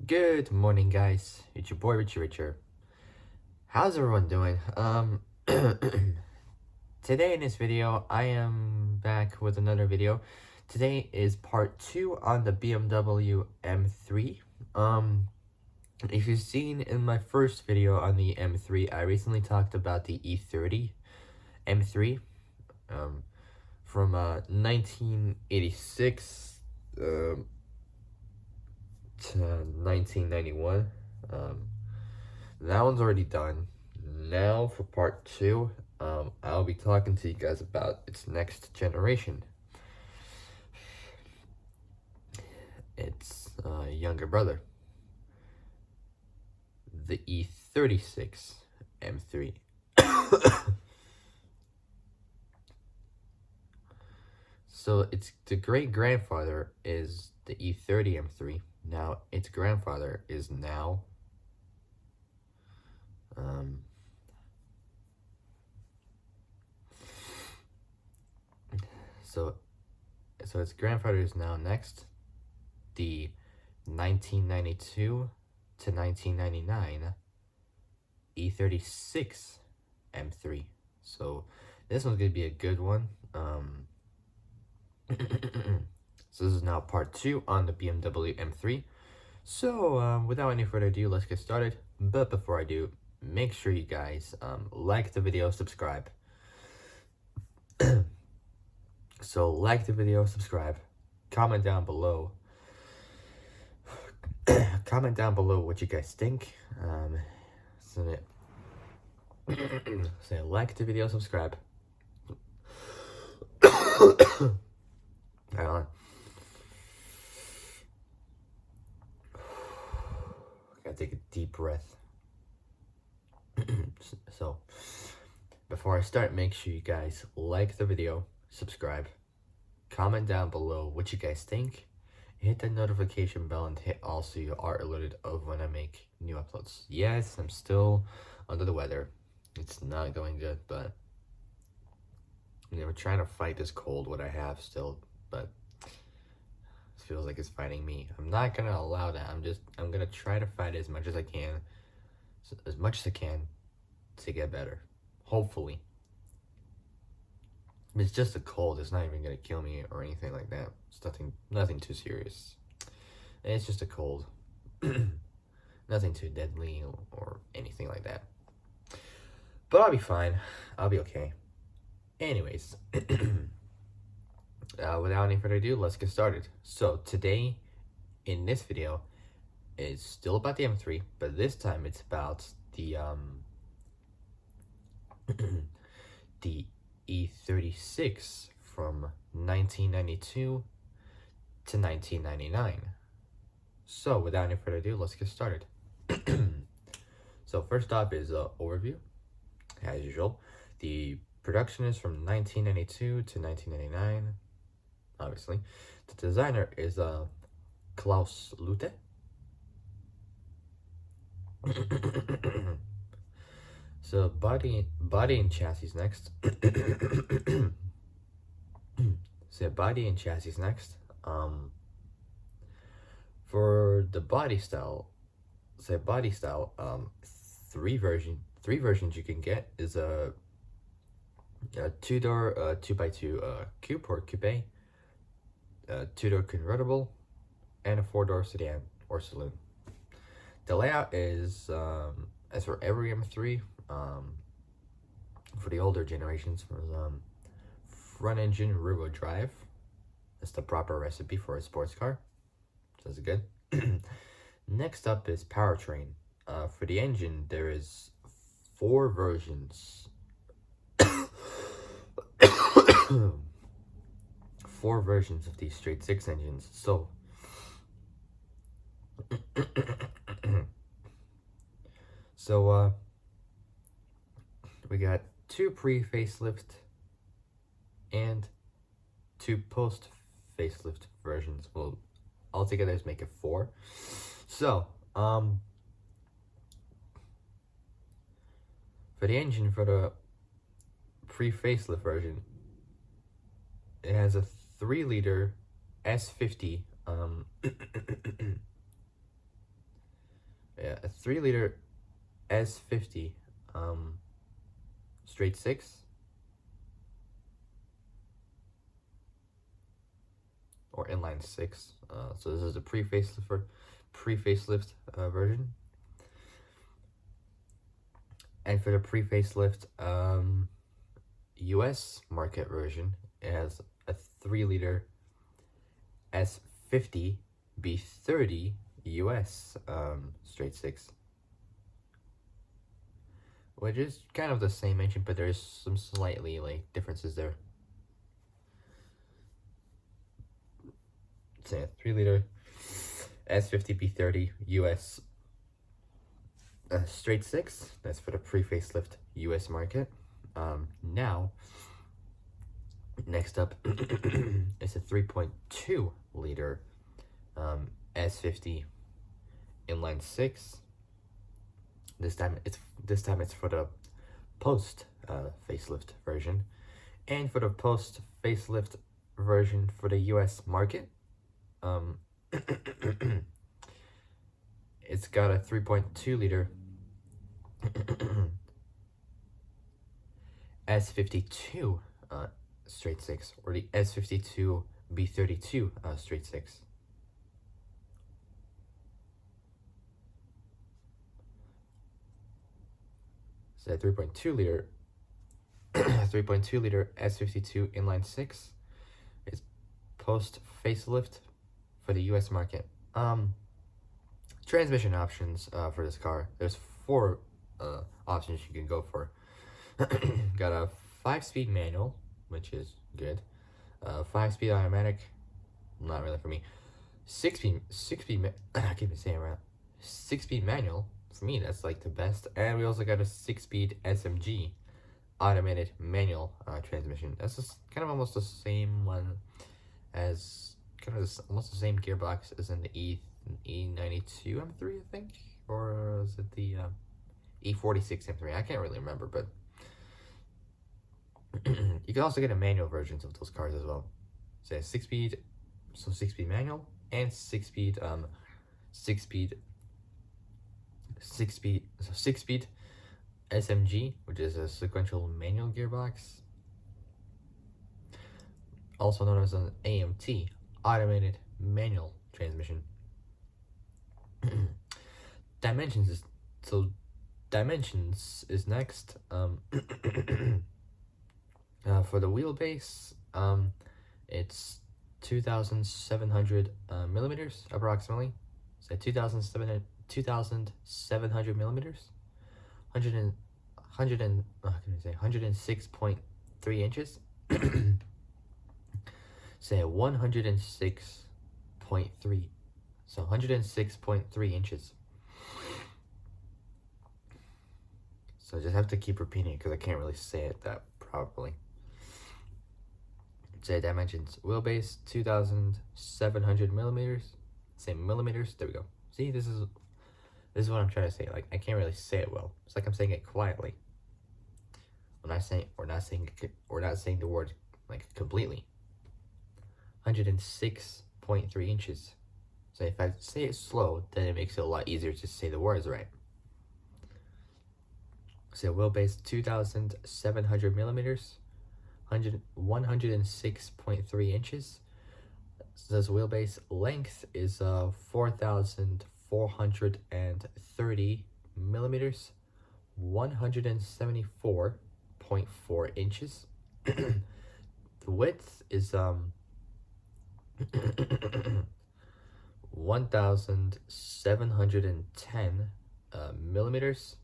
Good morning, guys. It's your boy Richard. How's everyone doing? Today in this video, I am back with another video. Today is part 2 on the BMW M3. If you've seen in my first video on the M3, I recently talked about the E30 M3, from 1986, to 1991. That one's already done. Now for part 2, I'll be talking to you guys about its next generation. Its younger brother, the E36 M3. So its the great grandfather is the E30 M3. Now its grandfather is now so its grandfather is now next, the 1992 to 1999 E36 M3. So this one's gonna be a good one. So this is now part 2 on the BMW M3. So without any further ado, let's get started. But before I do, make sure you guys like the video, subscribe. So like the video, subscribe, comment down below. Comment down below what you guys think. So like the video, subscribe. Hang on. Gotta take a deep breath. So before I start, make sure you guys like the video, subscribe, comment down below what you guys think, hit the notification bell, and hit all so you are alerted of when I make new uploads. Yes, I'm still under the weather. It's not going good, but we're trying to fight this cold, what I have still, but it feels like it's fighting me. I'm not gonna allow that. I'm gonna try to fight it as much as I can, to get better. Hopefully. It's just a cold. It's not even gonna kill me or anything like that. It's nothing too serious. It's just a cold. Nothing too deadly or anything like that. But I'll be fine. I'll be okay. Anyways, without any further ado, let's get started. So today, in this video, is still about the M3, but this time it's about the the E36 from 1992 to 1999. So without any further ado, let's get started. So first off is an overview. As usual, the production is from 1992 to 1999, obviously. The designer is Klaus Lute. So body and chassis next. So body and chassis next. For the body style, three versions you can get is a two-door 2x2 coupe or coupe, a two-door convertible, and a four-door sedan or saloon. The layout is as for every M3, for the older generations, was front engine rear-wheel drive. That's the proper recipe for a sports car. So that's good. Next up is powertrain. For the engine, there is 4 versions. 4 versions of these straight 6 engines. So we got 2 pre-facelift and 2 post-facelift versions. Well, altogether let's make it 4. So for the engine, for the pre-facelift version, it has a 3-liter S50 3-liter S50 straight six, or inline six. So this is a pre-facelift version. And for the pre-facelift US market version, it has a 3-liter S50 B30 US straight six, which is kind of the same engine, but there's some slightly like differences there. It's a 3-liter S50 B30 US straight six. That's for the pre-facelift US market. Now, next up is a 3.2 liter S50 inline six. This time it's for the post facelift version, and for the post facelift version for the US market, it's got a 3.2 liter S52 straight six, or the S52 B32 straight six. So 3.2 liter 3.2 liter S52 inline six is post facelift for the US market. Transmission options for this car. There's 4 options you can go for. Got a 5-speed manual, which is good. 5-speed automatic, not really for me. 6-speed I can't even say it right. 6-speed manual, for me that's like the best. And we also got a 6-speed SMG automated manual transmission. That's just kind of almost the same one as almost the same gearbox as in the E92 M3, I think, or is it the E46 M3? I can't really remember, but you can also get a manual versions of those cars as well. So 6-speed manual and 6-speed SMG, which is a sequential manual gearbox, also known as an AMT, automated manual transmission. Dimensions is next. For the wheelbase, it's 2,700 millimeters approximately. So 2,700 millimeters, 106.3 inches. Say 106.3. So 106.3 inches. So I just have to keep repeating it because I can't really say it that properly. Say dimensions. Wheelbase 2,700 millimeters. Say millimeters. There we go. See, this is what I'm trying to say. Like, I can't really say it well. It's like I'm saying it quietly. We're not saying the word like completely. 106.3 inches. So if I say it slow, then it makes it a lot easier to say the words right. So wheelbase 2,700 millimeters, 106.3 inches. So this wheelbase length is 4,430 millimeters, 174.4 inches. The width is 1,710 millimeters,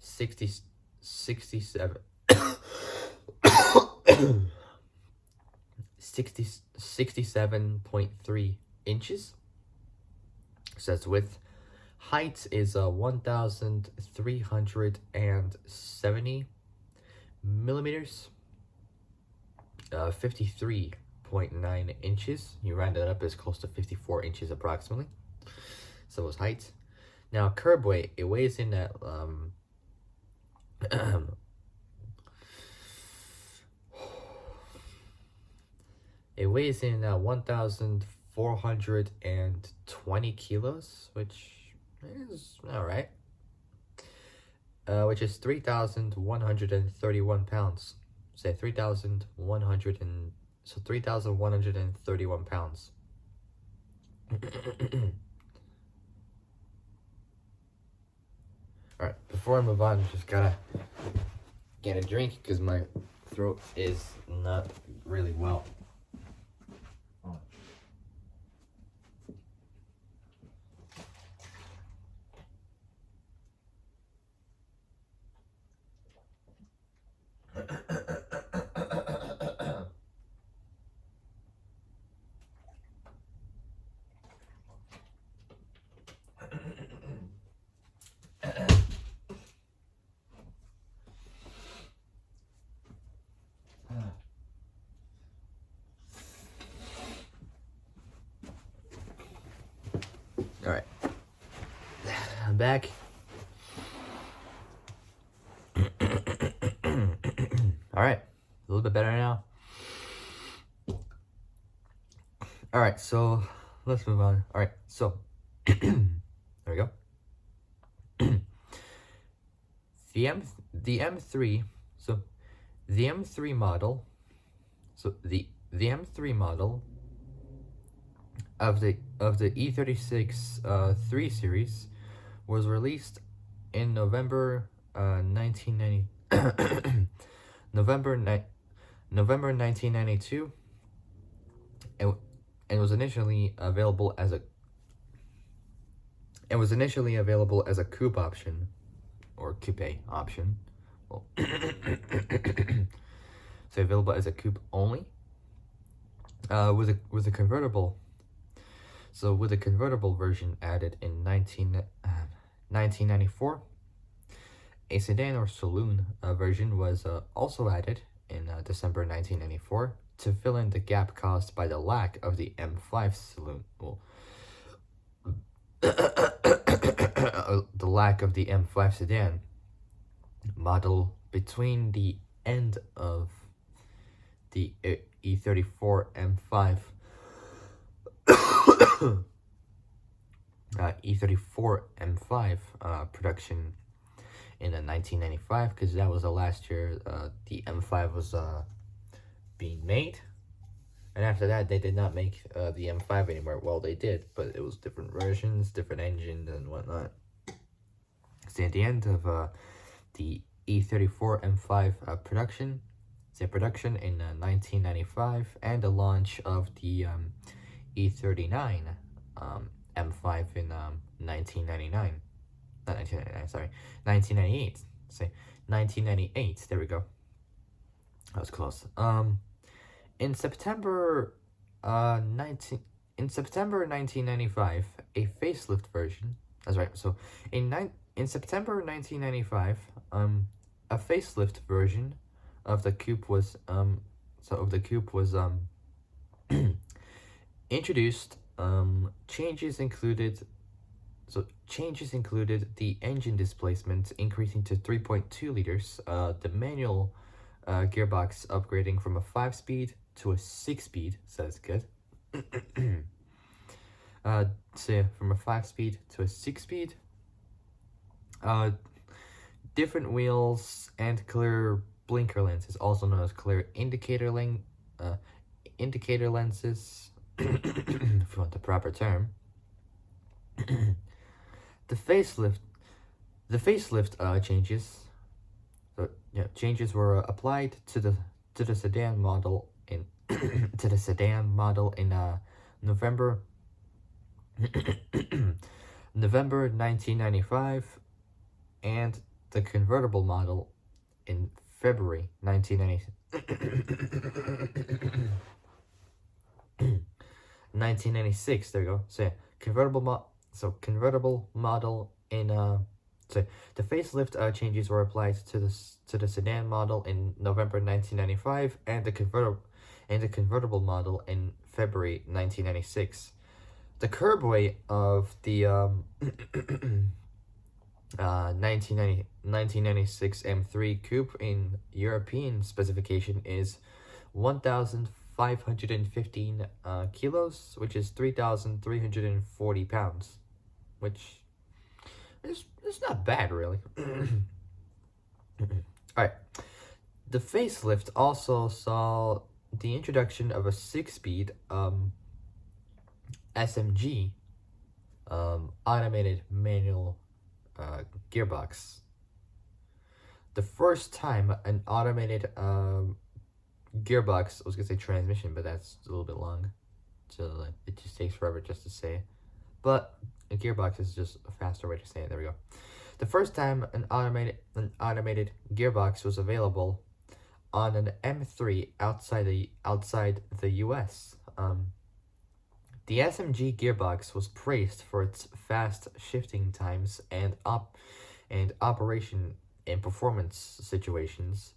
67.3 inches. So that's width. Height is 1,370 millimeters, 53.9 inches. You round it up as close to 54 inches approximately. So it's height. Now curb weight, it weighs in at it weighs in 1,420 kilos, which It's all right. Which is 3,131 pounds. Say 3,100 and so 3,131 pounds. All right, before I move on, just gotta get a drink because my throat is not really well. All right, I'm back. All right, a little bit better now. All right, so let's move on. All right, so there we go. The M3, so the M3 model, so the M3 model of the E36 3 series was released in November 1990 November 1992 and was initially available as a coupe option or coupe option. Well, so available as a coupe only. With a convertible. So with a convertible version added in 1994, a sedan or saloon version was also added in December 1994 to fill in the gap caused by the lack of the M5 saloon. Well, the lack of the M5 sedan model between the end of the E34 M5 E34 M5 production in 1995, because that was the last year the M5 was being made. And after that, they did not make the M5 anymore. Well, they did, but it was different versions, different engines, and whatnot. So at the end of the E34 M5 production in 1995, and the launch of the E39 M5 in 1999. Not 1999, sorry, 1998. Say 1998. There we go. That was close. In September 1995, a facelift version. That's right. So in September 1995, a facelift version of the coupe was introduced. Changes included the engine displacement increasing to 3.2 liters, the manual gearbox upgrading from a 5-speed to a 6-speed, so that's good. So yeah, from a 5-speed to a 6-speed. Different wheels and clear blinker lenses, also known as clear indicator lenses, if you want the proper term. The facelift changes. So yeah, changes were applied to the sedan model in November 1995, and the convertible model in February 1996. There you go. So yeah, convertible model in so the facelift changes were applied to the sedan model in November 1995, and the convertible model in February 1996. The curb weight of the 1996 M3 coupe in European specification is 1,515 kilos, which is 3,340 pounds, which it's not bad really. Alright. The facelift also saw the introduction of a 6-speed SMG automated manual gearbox. The first time an automated gearbox, I was gonna say transmission, but that's a little bit long, so it just takes forever just to say. But a gearbox is just a faster way to say it. There we go. The first time an automated gearbox was available on an M3 outside the U.S. The SMG gearbox was praised for its fast shifting times and operation in performance situations,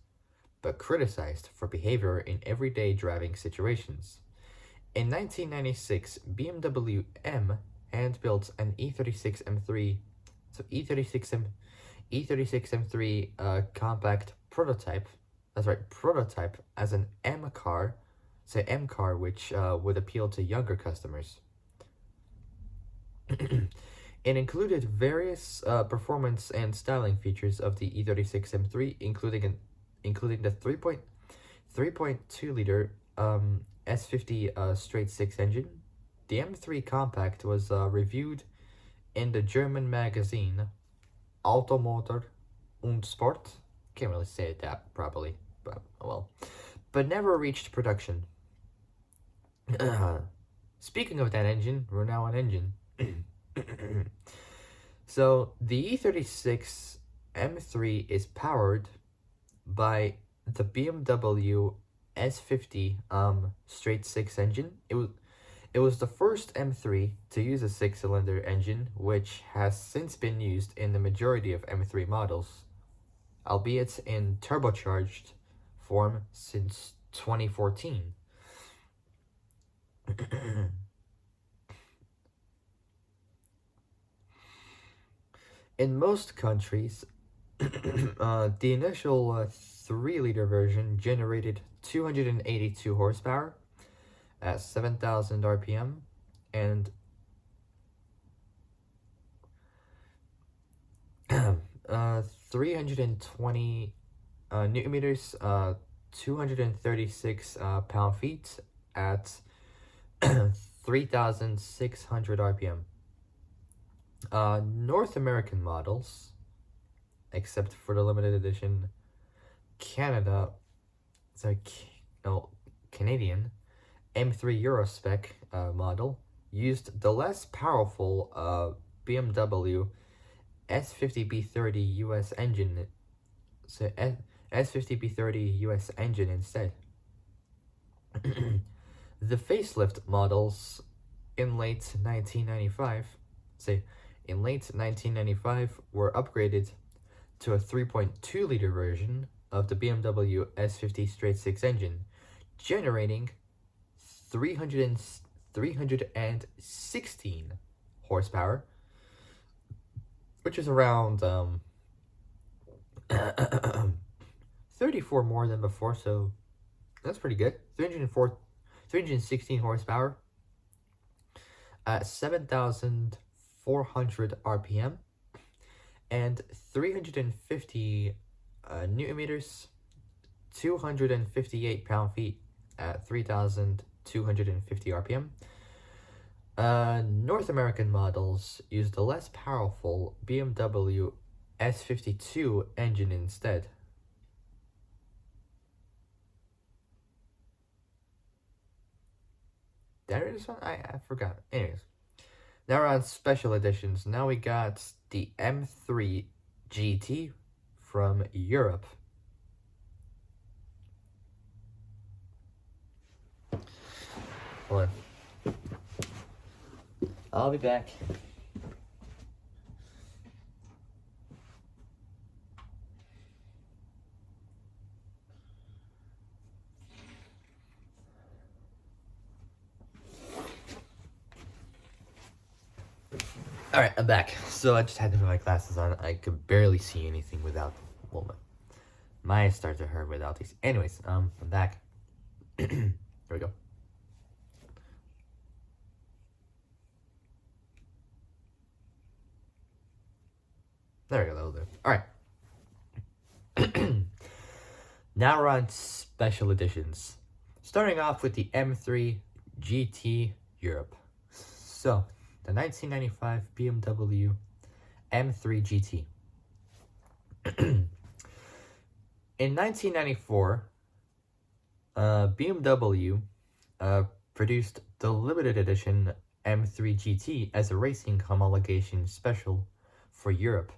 but criticized for behavior in everyday driving situations. In 1996, BMW M hand-built an E36 M3, so E36 M3 compact prototype. That's right, prototype as an M car, M car, which would appeal to younger customers. It included various performance and styling features of the E36 M3, including the 3.2 liter S50 straight 6 engine. The M3 compact was reviewed in the German magazine Automotor und Sport. Can't really say it that properly, but oh well. But never reached production. Speaking of that engine, we're now on engine. So the E36 M3 is powered by the BMW S50 straight 6 engine. It was the first M3 to use a 6-cylinder engine, which has since been used in the majority of M3 models, albeit in turbocharged form since 2014. In most countries, the initial 3-liter version generated 282 horsepower at 7,000 RPM and 320 newton meters, 236 pound-feet at 3,600 RPM. North American models, except for the limited edition Canadian M3 Euro spec model, used the less powerful BMW S50B30 US engine, S50B30 US engine instead. The facelift models in late 1995 were upgraded to a 3.2 liter version of the BMW S50 straight 6 engine, generating 316 horsepower, which is around 34 more than before, so that's pretty good. 316 horsepower at 7,400 RPM and 350 newton meters, 258 pound-feet at 3,250 RPM. North American models used the less powerful BMW S52 engine instead. There is one? I forgot. Anyways. Now we're on special editions. Now we got the M3 GT from Europe. Hold on. I'll be back. Alright, I'm back. So I just had to put my glasses on. I could barely see anything without, well, my eyes start to hurt without these. Anyways, I'm back. Here we go. There we go, that'll do. Alright. Now we're on special editions. Starting off with the M3 GT Europe. So, the 1995 BMW M3 GT. In 1994, BMW produced the limited edition M3 GT as a racing homologation special for Europe.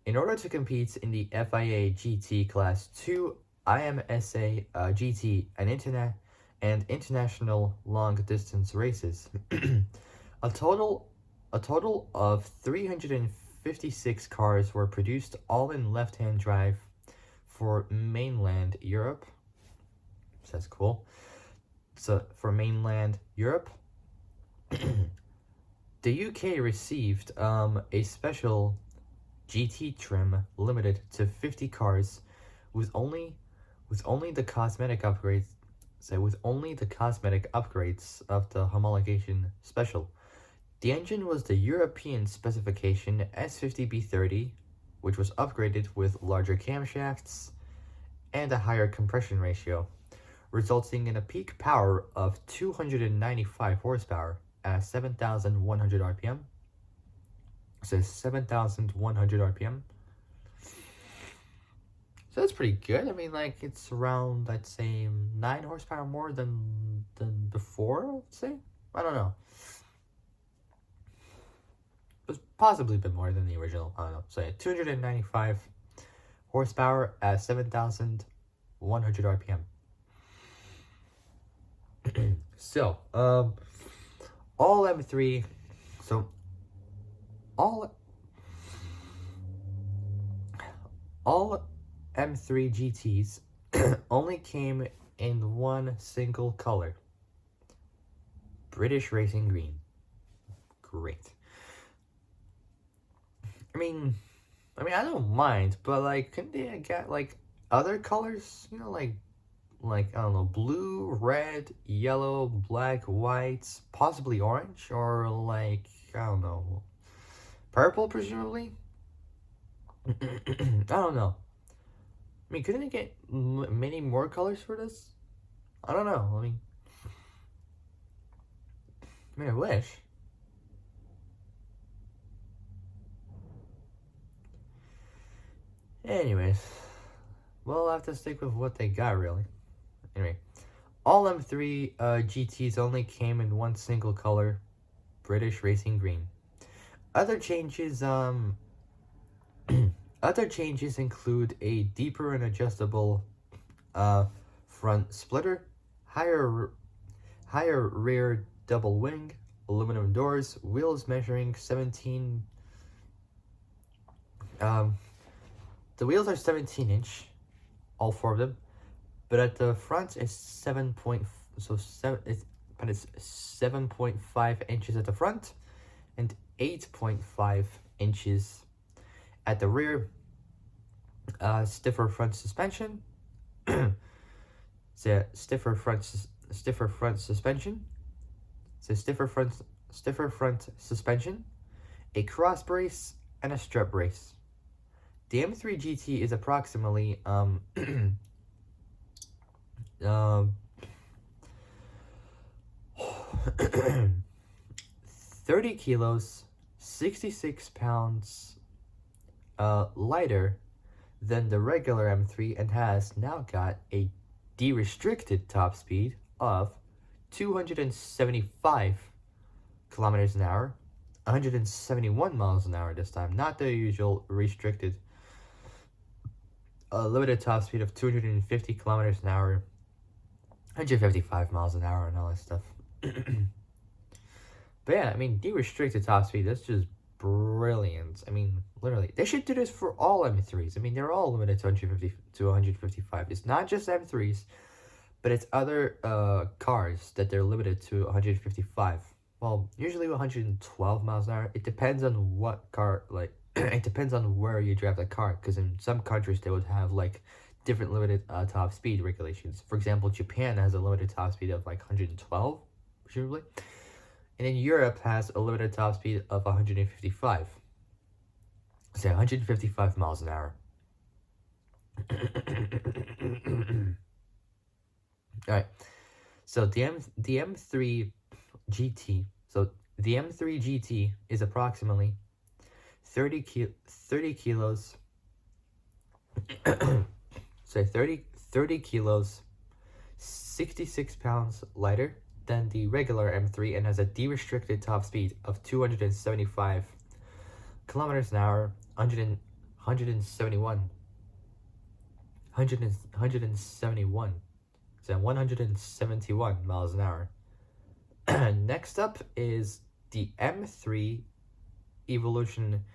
In order to compete in the FIA GT Class 2 IMSA GT and international long-distance races, a total of 356 cars were produced, all in left-hand drive, for mainland Europe. So that's cool. So for mainland Europe, the UK received a special GT trim limited to 50 cars with only the cosmetic upgrades. So with only the cosmetic upgrades of the homologation special. The engine was the European specification S50B30, which was upgraded with larger camshafts and a higher compression ratio, resulting in a peak power of 295 horsepower at 7,100 RPM. So 7,100 RPM. So that's pretty good. I mean, like, it's around, I'd say, 9 horsepower more than before, I'd say. I don't know. It was possibly a bit more than the original. I don't know. So yeah, 295 horsepower at 7,100 RPM. So, all M3, so all M3 GTs only came in one single color. British Racing Green. Great. I mean, I don't mind, but like, couldn't they get like other colors? You know, like I don't know, blue, red, yellow, black, white, possibly orange, or like, I don't know, purple, presumably. I don't know. I mean, couldn't they get many more colors for this? I don't know. I mean, I wish. Anyways, we'll have to stick with what they got, really. Anyway, all M3 GTs only came in one single color, British Racing Green. Other changes, other changes include a deeper and adjustable front splitter, higher rear double wing, aluminum doors, wheels measuring 17. The wheels are 17-inch, all 4 of them, but at the front it's 7.5 inches at the front and 8.5 inches at the rear. Stiffer front suspension. It's a stiffer front suspension. It's a stiffer front suspension, a cross brace, and a strut brace. The M3 GT is approximately 30 kilos, 66 pounds lighter than the regular M3 and has now got a de-restricted top speed of 275 kilometers an hour, 171 miles an hour this time, not the usual restricted limited top speed of 250 kilometers an hour, 155 miles an hour, and all that stuff. But yeah, I mean, de-restricted top speed, that's just brilliant. I mean, literally, they should do this for all M3s. I mean, they're all limited to 150 to 155. It's not just M3s, but it's other cars that they're limited to 155. Well, usually 112 miles an hour. It depends on what car, like, it depends on where you drive the car, because in some countries they would have like different limited top speed regulations. For example, Japan has a limited top speed of like 112, presumably, and in Europe has a limited top speed of 155. say 155 miles an hour. Alright, so the M3 GT, so the M3 GT is approximately 30 kilos, say 30 kilos, 66 pounds lighter than the regular M3 and has a de-restricted top speed of 275 kilometers an hour, 171, 171 miles an hour. Next up is the M3 Evolution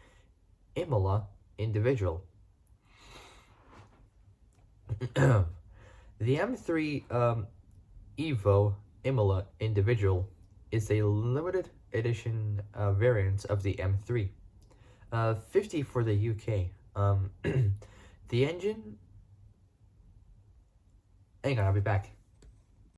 Imola Individual. The M3 Evo Imola Individual is a limited edition variant of the M3. 50 for the UK. The engine... Hang on, I'll be back.